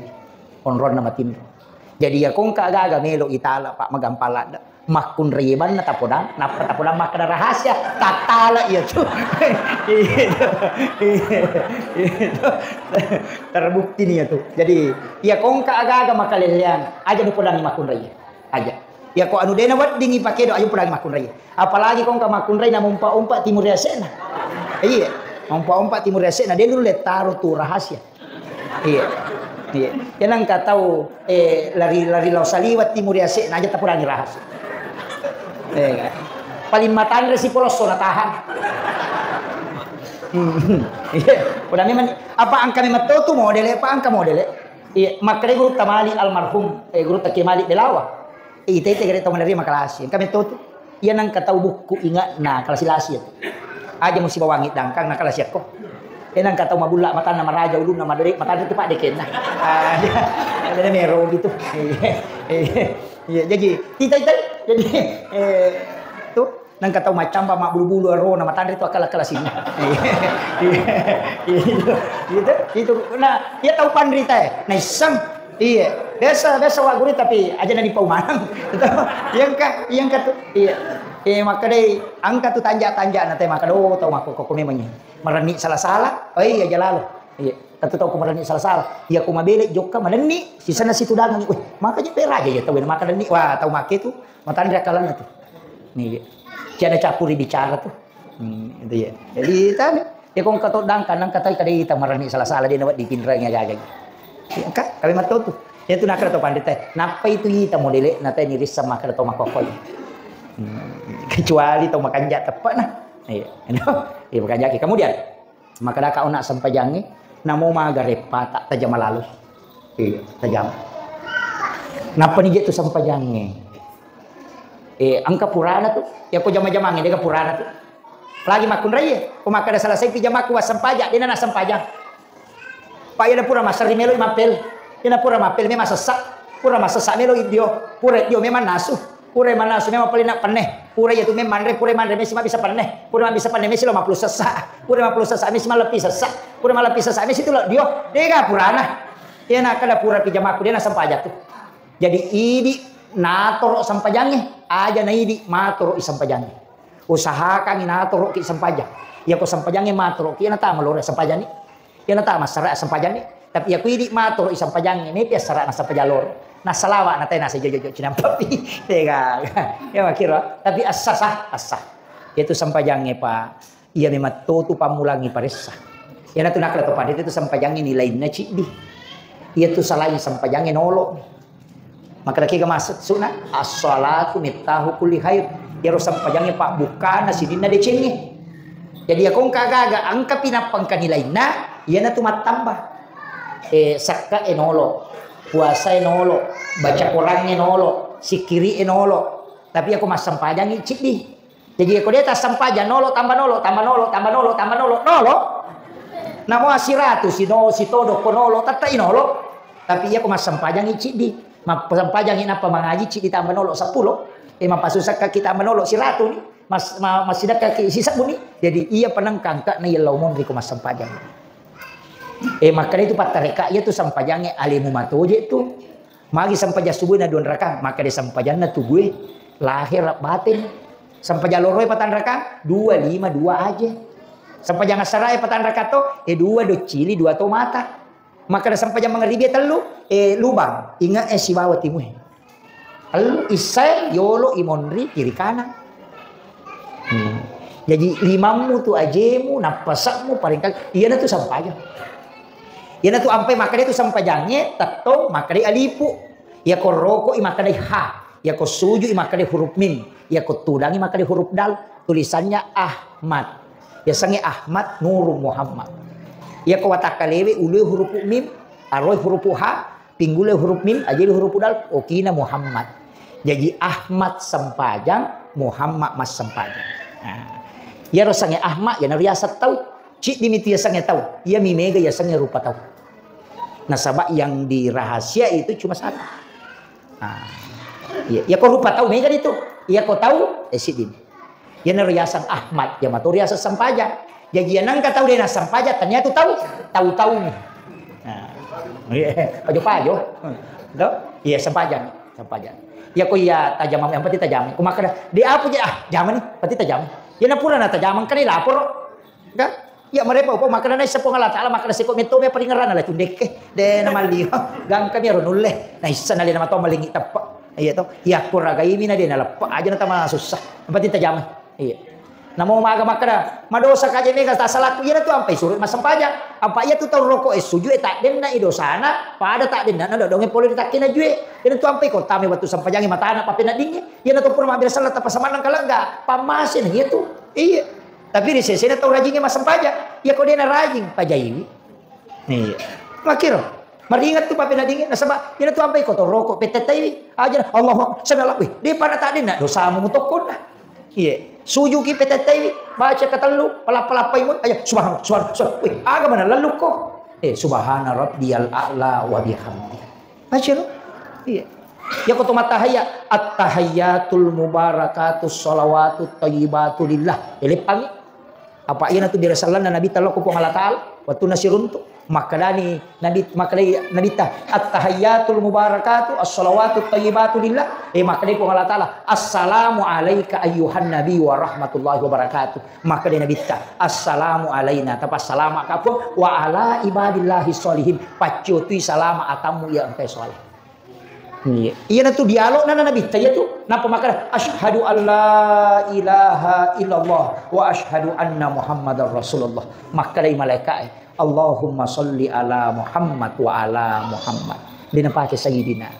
onron na matin. Jadi ya kung kaagaga melo itala pak magampala makun riban na tapunan makada rahasia tatala iya tuh. Terbukti nih ya tuh. Jadi ya kung kaagaga makalilian aja nu podang makun raya aja. Ya ko anu dena wat dingi pake do ayo podang makun raya. Apalagi kung ka makun raya na mumpa-umpa timur yasena. Iya, mumpa-umpa timur yasena dia dulu taruh tuh rahasia. Iya. Yan ang kataw lari law saliwat timur yase na aja tapurangi rahasia. Palimatan resi poloso natahan. Udah memang apa ang kami matutu modele apa ang ka modele? Makre guru tamali almarhum guru takimali delawa. Ite gere to manari makalasi. Kami tutu. Yan ang kataw buku ingat na kalasilasi. Aja mesti bawangi dangkang na kalasi ko. Enang kata mabula mata nama raja ulun nama dari mata itu pak deken nah ada mero gitu jadi kita jadi tuh nang kata macam pak mak bulu-bulu aro nama tanda itu akal sini itu nah dia tahu pandrita nah iseng iya biasa waguri tapi aja nani pau manang yang kata iya maka deh angka tuh tanja nanti maka do tahu mako kok memangnya merani salah-salah oh iya aja lalu iya tentu tahu ku merani salah-salah iya ku mabele joka merani sisa nasi tu dagang makanya peraja ya tahu maka deni wah tahu make tuh mata dia kalana tuh nih tiada capuri bicara tuh Itu ya. Jadi tadi ya kung kato dangkan nang katay kadi ita marani salah-salah din nawat di pinrang nga gagay. Ya ka kami matuto. Ya tu nakara to pandit napa itu ita modele natay ni risa makara to makokoy. Kecuali to makanja tepat nah. Iya. Iya makanja kemudian makada ka una sampajangi namo magarepa tak tajam lalu. Iya, tajam. Napa ni gitu sampajangi? Angka purana tuh, ya ko jama-jamangi dia purana tuh. Lagi makun raya, ko makada selesai pijamaku was sampaja, dia na sampajang. Pak ya pura masar di melo mapel. Dia pura mapel memang sesak, pura masasak melo idio, pura dio memang nasu. Pura manasu memang paling nak paneh. Pura ya tu memang pura mandre mesti bisa paneh. Pura bisa paneh mesti lo 50 sesak. Pura 50 sesak mesti malah lebih sesak. Pura malah lebih sesak mesti tu lo dio. Dia ka purana. Dia nak kada pura pijamaku dia na sampaja tuh. Jadi ini natoro sampajangnya aja na idi matoro isampajangnya. Usahakan natoro ki sampajang. Ya ko sampajangnya matoro ki na tama lore sampajani. Ya na tama sara sampajani. Tapi ya ku idi matoro isampajangnya ni pia sara na sampajalor. Nah salawa na tayo nasa jojo cinampapi. Tega. Ya makira. Tapi asah. Itu sampajangnya pa. Ia memang tutu pamulangi paresa. Ya na tunakla to padit itu sampajangnya nilai na cidi. Ia tu salahnya sampajangnya nolo. Maka lagi masuk sunat as-salatu miftahu kulli khair. Ya rosam pajangnya pak bukan sidina decengi. Jadi akong kagaga angka pinapang kanilay na yan na tumatambah. Sakka enolo, puasa enolo, baca Quran enolo, sikiri enolo. Tapi aku mas sampajang icidi. Jadi aku dia tas sampajang nolo tambah nolo. Namo asiratu si todo konolo tata inolo. Tapi aku mas sampajang icidi. Sampajangin apa mengaji cik kita menolok 10 mapasusak kita menolok si ratu ni masih dak kaki sisa buni jadi ia penangkang kak na yelau mon riku mas sampajang maka itu patareka ia tu sampajangnya alimu matoje tu magi sampaja subuh na 2 rakaat maka dia sampajang na tu gue lahir batin sampaja loroi patan rakaat 2 5 2 aja sampajang sarai patan rakaat to 2 do cili 2 to mata maka sampai jam mengeribi telu lubang ingat si bawa timu lalu isai yolo imonri kiri kanan jadi limamu tu ajemu napasakmu paling kali iya na tu sampajang iya na tu ampai maka dia tu sampajangnya tato maka dia alipu ya ko roko maka dia ha ya ko suju maka dia huruf mim ya ko tudangi maka dia huruf dal tulisannya Ahmad ya sange Ahmad Nurul Muhammad. Ya ko watakalewe ule huruf mim, aroi huruf ha, pinggule huruf mim, ajeli huruf dal, okina Muhammad. Jadi Ahmad sampajang, Muhammad mas sampajang. Nah, ya rosangnya Ahmad ya nariasa tahu, cik dimiti ya sangnya tahu, ya mimega ya sangnya rupa tahu. Nah sabak yang dirahasia itu cuma satu. Nah, ya ko rupa tahu mega itu, ya ko tahu, sidim. Ya nariasan Ahmad, ya maturiasa sampajang. Jadi yang nangka tahu dia nak sampaja ternyata tahu nih. Nah, pajo. Tuh, iya sampajang. Ya ko iya tajam yang pati tajam. Ko makada dia apa aja jaman nih pati tajam. Ya na pura na tajaman kan lapor. Enggak? Ya mereka upo makada na sa pangala taala makada si ko mito me paringaran na tundek de na mali. Gang kami ronulle. Na isa na na mato malingi tappa. Iya to. Ya pura gaimi na din na lappa aja na tama susah. Pati tajam. Iya. Namo umaga makada madosa kaje mega ta salat iya tu ampai surut mas sampajang apa iya tu tahu rokok suju tak den na idosana pada tak den na donge poli takina jue iya tu ampai ko tame batu sampajangi matana papena dinge iya tu pura mabir salat apa samanang kalangga pamasin iya tu iya tapi di sesena tahu rajingnya mas sampajang iya ko dia na rajing pajaiwi iya makiro maringat tu papena dinge na sama iya tu ampai ko to rokok petetai aja Allah sabala wih di pada tak den na dosa mu mutokon iya sujuki petetai baca ketelu palap-palapai mun aja subhanallah wih aga mana lalu kok subhana rabbiyal a'la wa bihamdi baca lo iya ya ko matahaya at-tahayyatul mubarakatus shalawatut thayyibatu lillah elepangi apa ieu tu dirasalan nabi talok ku Allah taala waktu nasiruntu makadani nabi ta at-tahayyatul mubarakatu as-shalawatut thayyibatu lillah makadani ku Allah taala assalamu alayka ayyuhan nabi wa rahmatullahi wa barakatuh makadani nabi ta assalamu alaina tapa salama kapo wa ala ibadillahi sholihin pacutui salama atamu ya engkai saleh Iya na tu dialog na Nabi taya tu napa maka asyhadu alla ilaha illallah wa asyhadu anna muhammadar rasulullah. Maka dari malaikat Allahumma sholli ala Muhammad wa ala Muhammad. Dia pakai sayyidina.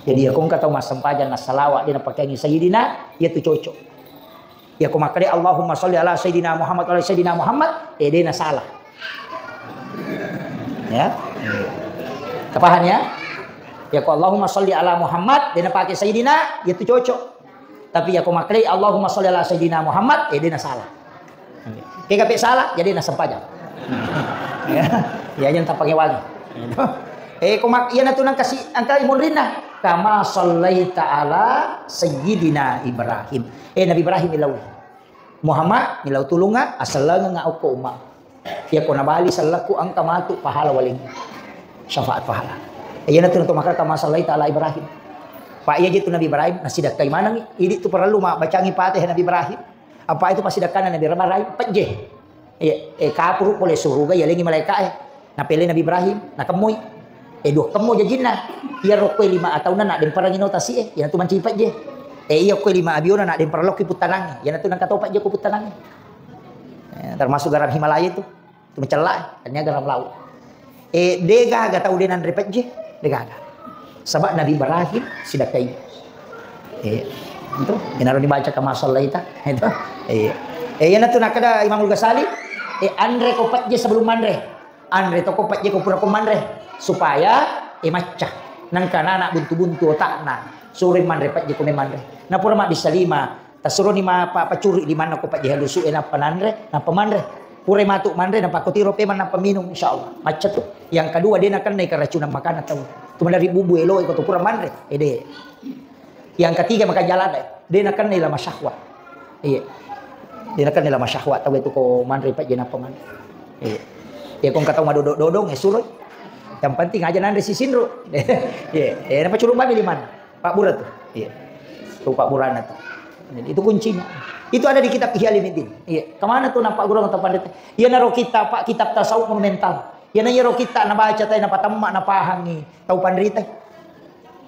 Jadi aku kata mas sempajan nas salawat dia pakai sayyidina, dia tu cocok. Ya aku maka dia Allahumma sholli ala sayyidina Muhammad wa ala sayyidina Muhammad, dia na salah. Ya. Kepahan ya? Ya kau Allahumma sholli ala Muhammad, dia nak pakai sayyidina, dia tu cocok. Tapi ya kau maklai Allahumma sholli ala sayyidina Muhammad, dia nak salah. Kita kapek salah, jadi nak sempajang. Ya jangan tak pakai wangi. Kau mak, ia nak tunang kasih angka imun rina. Kama shallaita ala sayyidina Ibrahim. Nabi Ibrahim milau. Muhammad milau tulunga asal ngau ko umat. Ya kau nabali salaku angka matu pahala waling. Syafaat pahala. Iya nanti untuk makar masalah itu ala Ibrahim. Pak iya gitu Nabi Ibrahim nasi dak kai mana ini tu perlu mak bacangi patih Nabi Ibrahim. Apa itu pasti dakana Nabi Ibrahim peje. Iya kapur boleh suruh ya lengi malaikat na pele Nabi Ibrahim na kemui. Dua kemu jajina. Iya rokoi 5 tahunan nak den parangino tasi ya tu manci peje. Iya koi 5 abiona nak den parloki putanang. Ya nanti nak kata pak je ku putanang. Termasuk garam Himalaya itu. Tu mencelak hanya garam laut. Dega gak tahu dia nan repet je. Dega. Sebab Nabi Ibrahim sidak kai. Itu inaron dibaca ke masalah itu. Itu. Yana tu nak ada Imam Al-Ghazali. Andre kopat je sebelum mandre. Andre to kopat je ko pura ko mandre supaya macah. Nan kana anak buntu-buntu otakna. Sore mandre pat je ko mandre. Na pura mak disalima. Tasuro ni ma pacuri di mana kopat je halusu na panandre na pemandre. Pure matuk mandre na pakotiro peman na peminum insyaallah. Macet tu. Yang kedua dia nak naik keracunan makanan tahu. Cuma dari bubu elo ikut kurang mandre. Yang ketiga makan jalan dia nak naik lama syahwat. Iya. Dia nak naik lama syahwat tahu itu ko mandre pak jena peman. Iya. Ya kong kata dodong suruh. Yang penting aja nandre si sinru. Iya. Napa curug babi di mana? Pak Burat tuh. Iya. Tuh Pak Burana tuh. Itu kuncinya. Itu ada di kitab Ihya Ulumuddin. Iya. Kemana tuh nampak guru atau pandai? Ya naro kita Pak kitab tasawuf monumental. Ya naro kita na baca tay na patamma na pahangi. Tahu pandrita.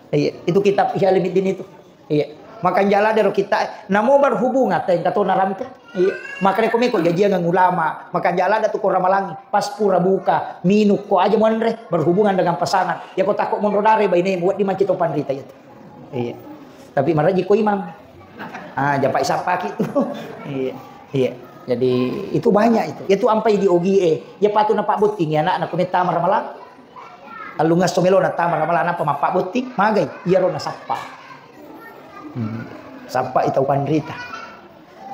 Iya. Itu kitab Ihya Ulumuddin itu. Iya. Makan jala dero kita namo berhubungan tay kato naramka. Iya. Makanya komeko gaji ngang ulama. Makan jala da tu ko ramalangi. Pas pura buka minuk ko aja monre berhubungan dengan pasangan. Ya ko takut monrodare baine buat di mancito pandrita itu. Iya. Tapi maraji ko imam. Japai sapa gitu. Iya. Jadi itu banyak itu. Itu ampai di OGE. Ya patu na Pak Buting ya anak kumita maramalang. Alungas somelo na tamar ramalang apa Pak Buting magai iya ro na sapa. Sapa itu pandrita.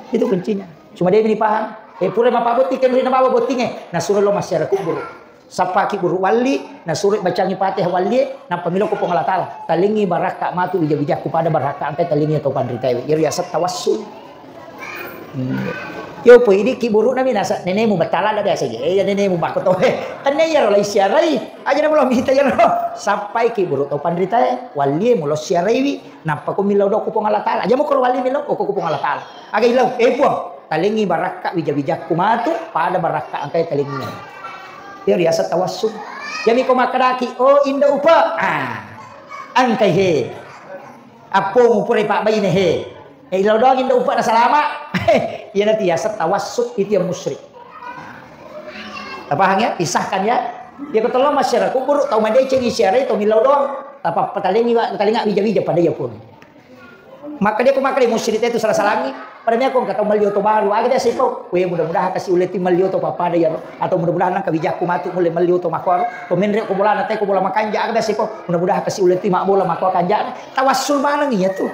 Itu kuncinya. Cuma dia ini paham. Pura Pak Buting kan rina bawa Buting na suruh lo masyarakat kubur. Sapa ki buru wali na suruh bacangi Fatihah wali na pamilo ko pong Allah Taala. Talingi baraka matu bijak kepada baraka angkai talingi atau pandrita. Ya riasat tawassul. Yo po ini ki buru nami nasa nenemu batala ada saja. Nenemu bakot to. Tanne ya rolai siarai. Aja na mulo mita ya ro. Sampai ki buru to pandrita wali mulo siarai napa ko milaw do ko pong Allah Taala. Aja mo ko wali milaw ko pong Allah Taala. Aga ilaw po. Talingi baraka bijak kumatu pada baraka angkai talingi. Ya riasat tawassul. Jami ko makadaki inda upa. Angkai he. Apo mo pure Pak bayi ne he. Ilaw dog inda upa na salama. Ya nanti riasat tawassul itu yang musyrik. Paham ya? Pisahkan ya. Dia ketolong masyarakat kubur tau mande cengi siarai tau milaw dong. Apa patalingi bija-bija pada ya pun. Maka dia kumakali musyrik itu salah-salangi. Padahal aku kata malioto baru. Agak dia sipau. Mudah-mudahan kasih uleti malioto papada ya. Atau mudah-mudahan nang kabijakku matu mulai malioto makor. Pemenre ko bola nate ko bola makanja. Agak dia sipau. Mudah-mudahan kasih uleti mak bola makor kanja. Tawassul mana nih ya tuh.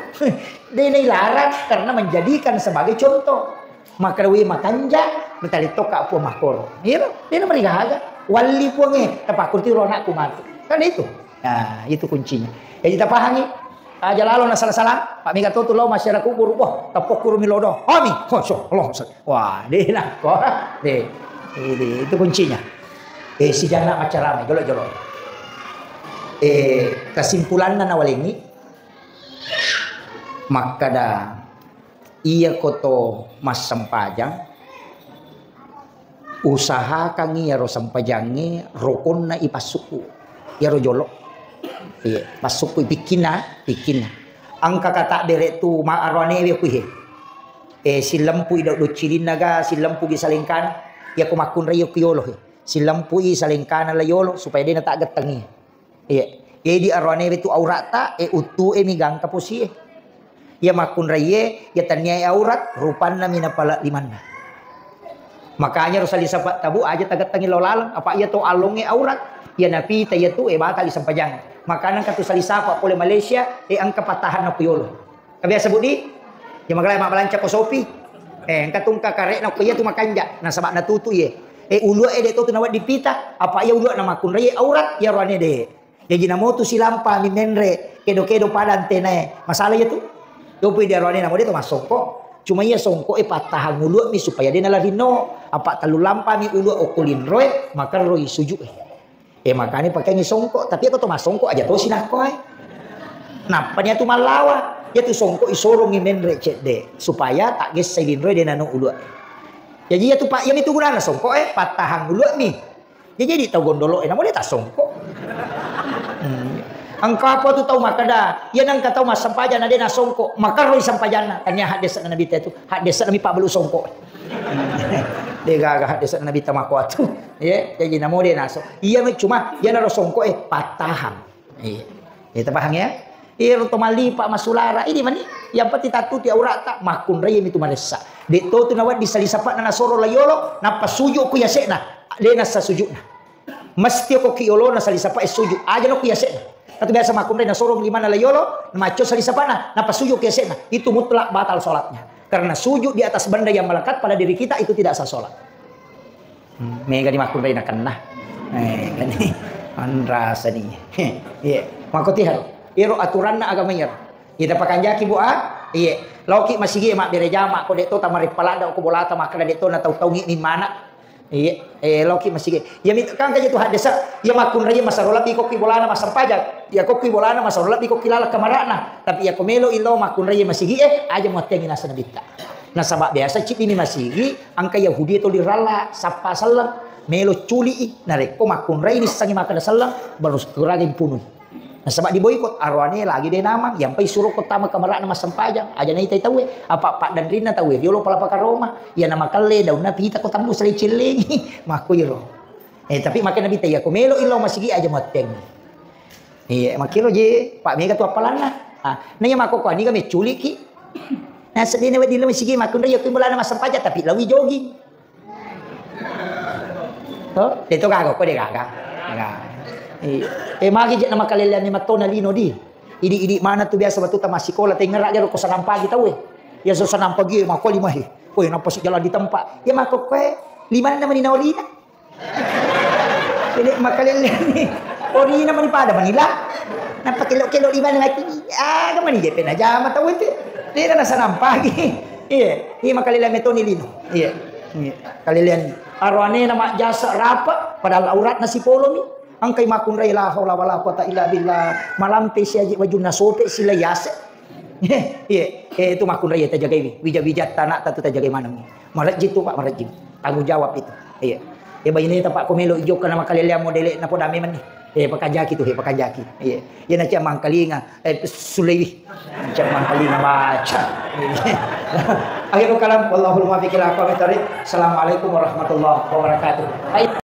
Dia dilarang karena menjadikan sebagai contoh. Maka dewi makanja mentali toka po makor. Iya, dia mereka agak wali puange tapakur tiro anakku matu. Kan itu. Nah, itu kuncinya. Jadi kita pahami. Aja lalu na salah-salah Pak Mika tuh lo masyarakat kubur wah tapok kuru milodo ami Allah wah deh nak kok deh itu kuncinya si jana acara jolo kesimpulan na awal ini maka da iya koto mas sempajang usaha kangi ya ro sempajangi rokon na ipasuku ya ro jolo Iya, masuk ku bikin na. Angka kata derek tu ma arwane we ku he. Si lampu ida do cilin naga, si lampu gi salingkan, ya ku makun rayo ku yolo he. Si lampu i salingkan la yolo supaya dia tak getengi. Iya. Di arwane we tu aurat ta utu migang kapusi. Ya makun raye ya tanya aurat rupanna mina pala limanna. Makanya Rasul sabat tabu aja tagat tangi lolalang apa ia tu alonge aurat ya napi taya tu batal sampajang. Makanan katu salisapa oleh Malaysia angka patahan na kuyolo. Kabia sebut di ya magalay mabalanca ko sopi. Katung kakare na kuya tu makanja na sabak na tutu ye. Ulu de tu nawat dipita apa ia ulu na makun raye aurat ya rwane de. Ya jinamo tu silampa ni menre kedo padan tene. Masalah ya tu. Dopi dia rwane namo dia tu masongko. Cuma ia songko patah ngulu mi supaya dia nalarino. Apa talu lampa mi ulu okulin roy maka roy suju. Makanya pakai ni songko tapi aku tu masongko aja tu sinakoi. Napanya tu malawa. Ya tu songko isorong ni menre cede supaya tak ges sailin roy dia nanu ulu. Ya jadi tu pak yang itu guna songko patah ngulu mi. Jadi tahu gondolo namo dia tak songko. Angka apa tu tahu makada ya nang kata mas sampajana dia na songko maka roi sampajana tanya hak desa nabi tu hak desa nabi pak belu songko dia gagah hak desa nabi tamako tu ya jadi namo dia naso iya cuma dia na songko patahan iya paham ya roto mali pak masulara ini mani yang pati tatu ti aurat tak makun raya itu maresa de to tu nawat disalisapat na soro layolo na pasuju ku yasena dia na sasujuna mesti ko kiolo na salisapat suju aja no ku yasena. Kata biasa makun na sorong lima na layolo, na maco salisapana, na pasujud kesena, itu mutlak batal sholatnya. Karena sujud di atas benda yang melekat pada diri kita itu tidak sah sholat. Mega di makun na kena. Gani anrasa ni. Iya, makotihar. Iro aturan na agama iro. Kita pakai jaki bu iya. Lauki masih gie mak bereja mak ko deto tamari palada ko bolata mak kada deto na tahu ni mana. Iya, loki masih ya kan kaje tu hadesa ya makun raja masarola biko ki bolana masam pajak ya ko ki bolana masarola biko kilala kamarana tapi ya komelo ilo makun raja masih aja mau tengi nasa nabita nah sabak biasa cip ini masih angka Yahudi itu dirala sapa salam melo culi narek ko makun raja ini sangi makan salam baru kurangin punuh nah sabak diboikot arwane lagi deh nama yang pai suruh kota kamarana masam pajak aja nai tai tahu apa Pak dan Rina tahu dia lo pala pakar Roma ya nama kale daun nabi kita kota mu seri cilengi makuiro tapi makin nabi taya komelo ilo masigi aja mateng makiro je Pak mega tu apalana nanya mako ko ani kami culi ki nah sedine we dilo masigi makun rayo tu mulana masam pajak tapi lawi jogging itu kagak ko de kagak magi je nama kalian ni matona lino di. Idi mana tu biasa batu tamas sekolah teh ngerak dia ko sanam pagi tahu ya so sanam pagi mako lima he. Koi napa si jalan di tempat. Ya mako koe lima nama ni naulina. Jadi makalian ni. Ori nama ni pada manila. Napa kilo lima lagi. Kamani je pena jama tahu itu. Dia na sanam pagi. Iya makalian metoni lino. Iya. Kalian arwane nama jasa rapa padahal aurat nasi polo ni. Angkai makun rai la haula wala quwata illa billah malam pe si aji wajuna sope sila yase itu makun rai ta jaga ini wija-wija tanah tatu ta jaga mana marajit tu Pak marajit tanggung jawab itu ya bayini ta Pak komelo ijo kana makalele modele na podame man pakajaki tu pakajaki ya na chamang kalinga sulewi chamang kalinga baca akhirul kalam wallahul muwaffiq ila aqwamit thoriq. Assalamualaikum warahmatullahi wabarakatuh.